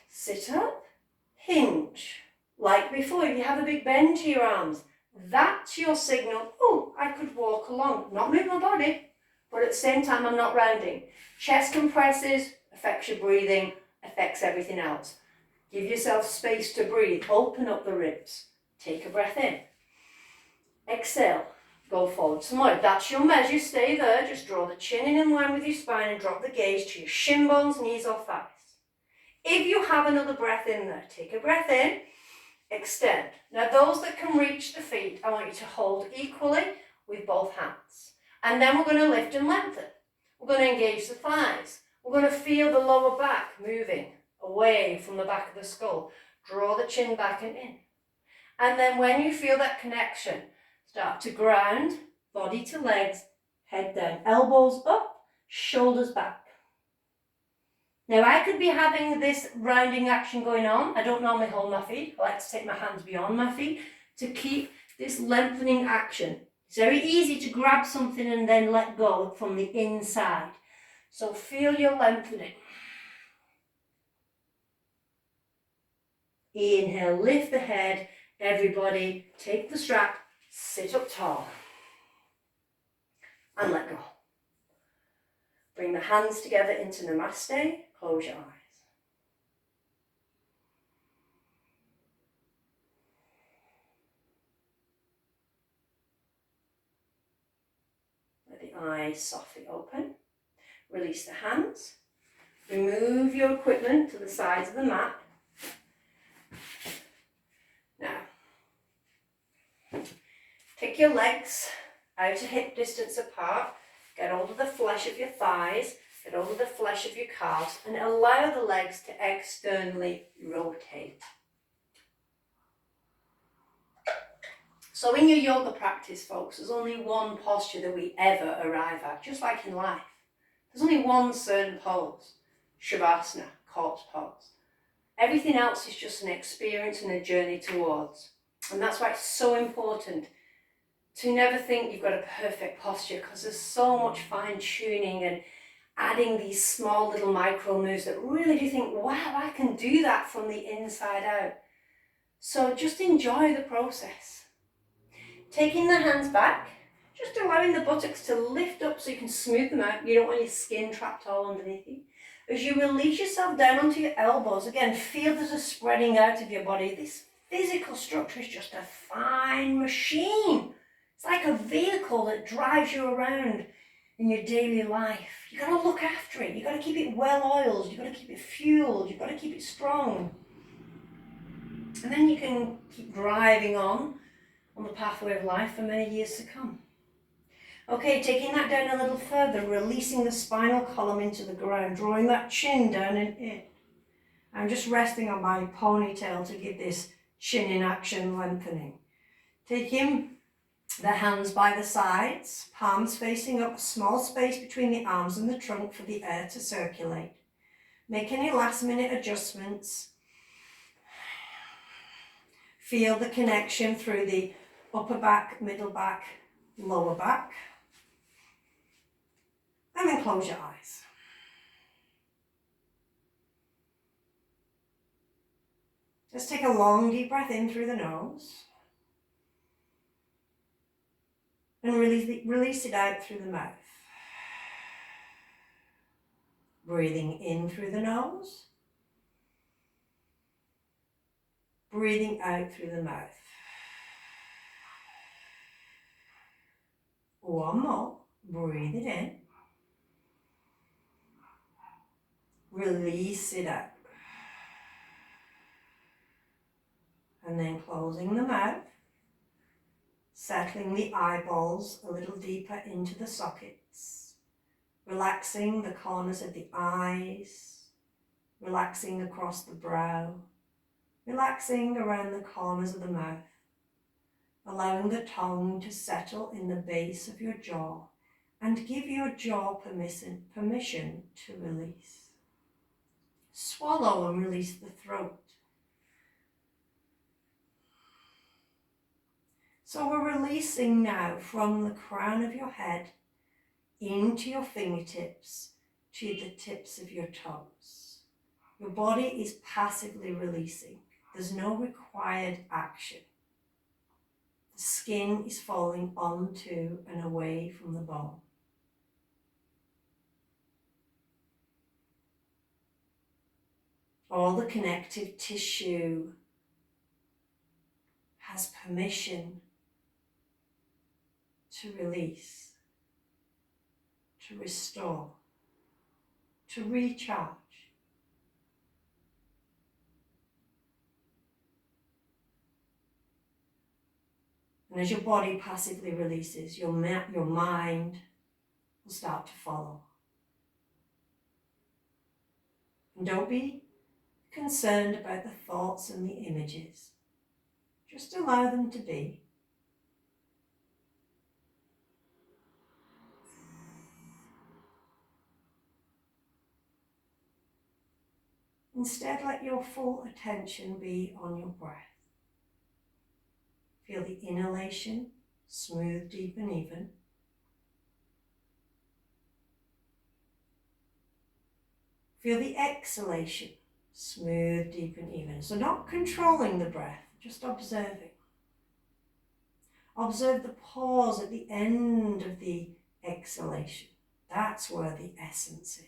Sit up, hinge. Like before, if you have a big bend to your arms, that's your signal. Oh, I could walk along. Not move my body, but at the same time, I'm not rounding. Chest compresses, affects your breathing, affects everything else. Give yourself space to breathe. Open up the ribs. Take a breath in. Exhale. Go forward some more. If that's your measure, stay there. Just draw the chin in line with your spine and drop the gaze to your shin bones, knees or thighs. If you have another breath in there, take a breath in, extend. Now those that can reach the feet, I want you to hold equally with both hands. And then we're going to lift and lengthen. We're going to engage the thighs. We're going to feel the lower back moving away from the back of the skull. Draw the chin back and in. And then when you feel that connection, start to ground, body to legs, head down, elbows up, shoulders back. Now I could be having this rounding action going on. I don't normally hold my feet. I like to take my hands beyond my feet to keep this lengthening action. It's very easy to grab something and then let go from the inside. So feel your lengthening. Inhale, lift the head. Everybody, take the strap, sit up tall. And let go. Bring the hands together into Namaste. Close your eyes. Let the eyes softly open. Release the hands. Remove your equipment to the sides of the mat. Now, Take your legs out to hip distance apart. Get hold of the flesh of your thighs. Get hold of the flesh of your calves. And allow the legs to externally rotate. So in your yoga practice, folks, there's only one posture that we ever arrive at, just like in life. There's only one certain pose, Shavasana, corpse pose. Everything else is just an experience and a journey towards. And that's why it's so important to never think you've got a perfect posture, because there's so much fine tuning and adding these small little micro moves that really do think, wow, I can do that from the inside out. So just enjoy the process. Taking the hands back, just allowing the buttocks to lift up so you can smooth them out. You don't want your skin trapped all underneath you. As you release yourself down onto your elbows, again, feel there's a spreading out of your body. This physical structure is just a fine machine. It's like a vehicle that drives you around in your daily life. You got to look after it. You got to keep it well oiled. You got to keep it fueled. You got to keep it strong. And then you can keep driving on the pathway of life for many years to come. Okay, taking that down a little further, releasing the spinal column into the ground, drawing that chin down and in. I'm just resting on my ponytail to give this chin in action lengthening. Taking the hands by the sides, palms facing up, a small space between the arms and the trunk for the air to circulate. Make any last minute adjustments. Feel the connection through the upper back, middle back, lower back. And then close your eyes. Just take a long deep breath in through the nose. And release it out through the mouth. Breathing in through the nose. Breathing out through the mouth. One more. Breathe it in. Release it out. And then closing the mouth. Settling the eyeballs a little deeper into the sockets. Relaxing the corners of the eyes. Relaxing across the brow. Relaxing around the corners of the mouth. Allowing the tongue to settle in the base of your jaw and give your jaw permission to release. Swallow and release the throat. So we're releasing now from the crown of your head into your fingertips to the tips of your toes. Your body is passively releasing. There's no required action. The skin is falling onto and away from the bone. All the connective tissue has permission to release, to restore, to recharge. And as your body passively releases, your mind will start to follow. And don't be concerned about the thoughts and the images. Just allow them to be. Instead, let your full attention be on your breath. Feel the inhalation, smooth, deep and even. Feel the exhalation, smooth, deep and even. So not controlling the breath, just observing. Observe the pause at the end of the exhalation. That's where the essence is.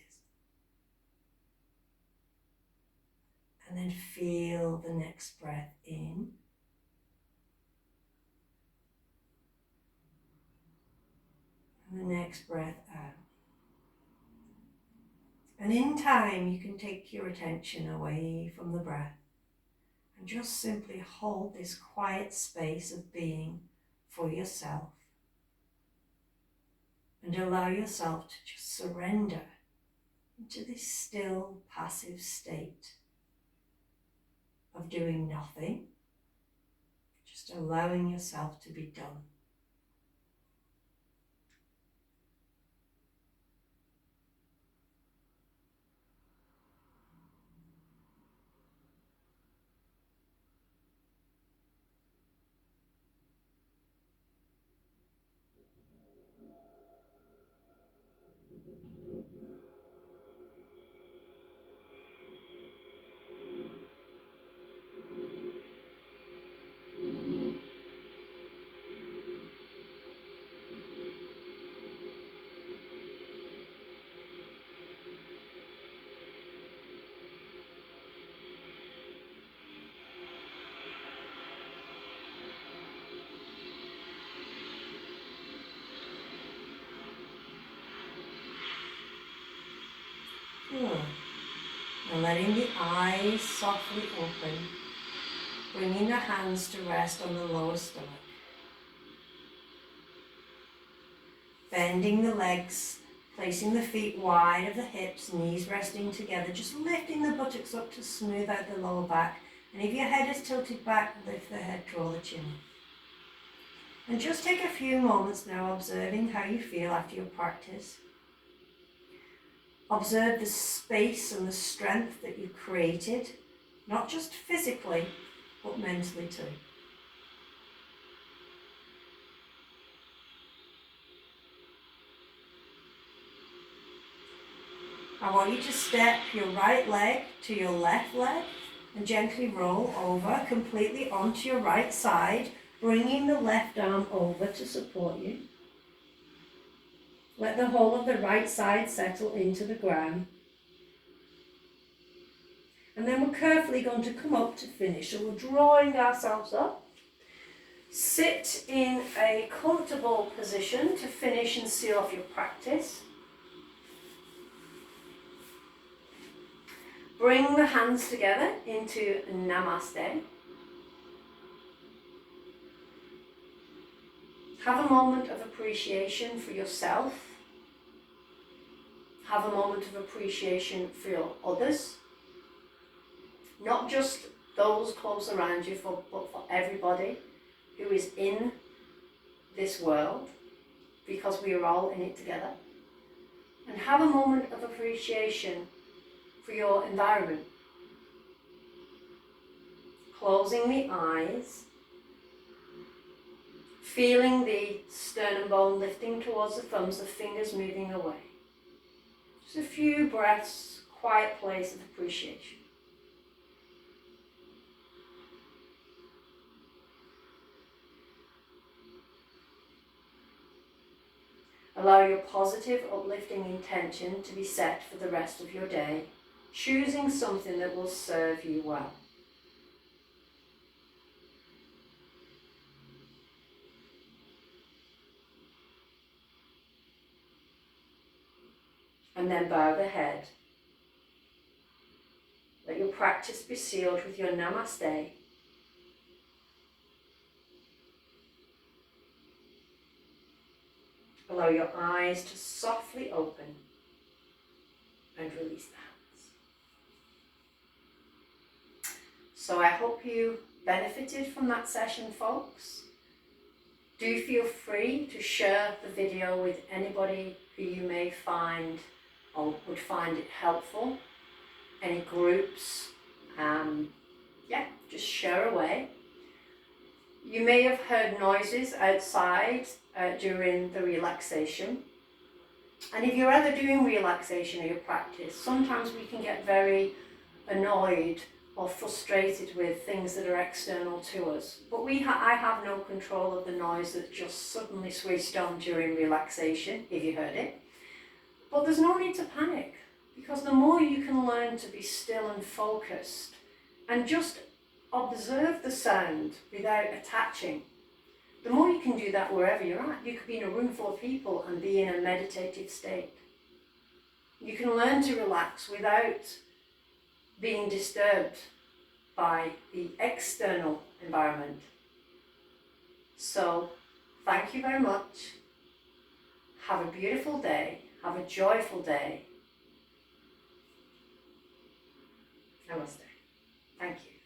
And then feel the next breath in. And the next breath out. And in time, you can take your attention away from the breath and just simply hold this quiet space of being for yourself. And allow yourself to just surrender into this still, passive state of doing nothing, just allowing yourself to be done. And letting the eyes softly open, bringing the hands to rest on the lower stomach. Bending the legs, placing the feet wide of the hips, knees resting together, just lifting the buttocks up to smooth out the lower back. And if your head is tilted back, lift the head, draw the chin. And just take a few moments now observing how you feel after your practice. Observe the space and the strength that you've created, not just physically, but mentally too. I want you to step your right leg to your left leg and gently roll over completely onto your right side, bringing the left arm over to support you. Let the whole of the right side settle into the ground. And then we're carefully going to come up to finish. So we're drawing ourselves up. Sit in a comfortable position to finish and seal off your practice. Bring the hands together into Namaste. Have a moment of appreciation for yourself. Have a moment of appreciation for your others. Not just those close around you, but for everybody who is in this world, because we are all in it together. And have a moment of appreciation for your environment. Closing the eyes. Feeling the sternum bone lifting towards the thumbs, the fingers moving away. Just a few breaths, quiet place of appreciation. Allow your positive, uplifting intention to be set for the rest of your day, choosing something that will serve you well. And then bow the head. Let your practice be sealed with your Namaste. Allow your eyes to softly open and release the hands. So I hope you benefited from that session, folks. Do feel free to share the video with anybody who you may find or would find it helpful. Any groups, just share away. You may have heard noises outside during the relaxation. And if you're ever doing relaxation or your practice, sometimes we can get very annoyed or frustrated with things that are external to us. But I have no control of the noise that just suddenly switched on during relaxation, if you heard it. But there's no need to panic, because the more you can learn to be still and focused and just observe the sound without attaching, the more you can do that wherever you're at. You could be in a room full of people and be in a meditative state. You can learn to relax without being disturbed by the external environment. So Thank you very much. Have a beautiful day. Have a joyful day. Namaste. Thank you.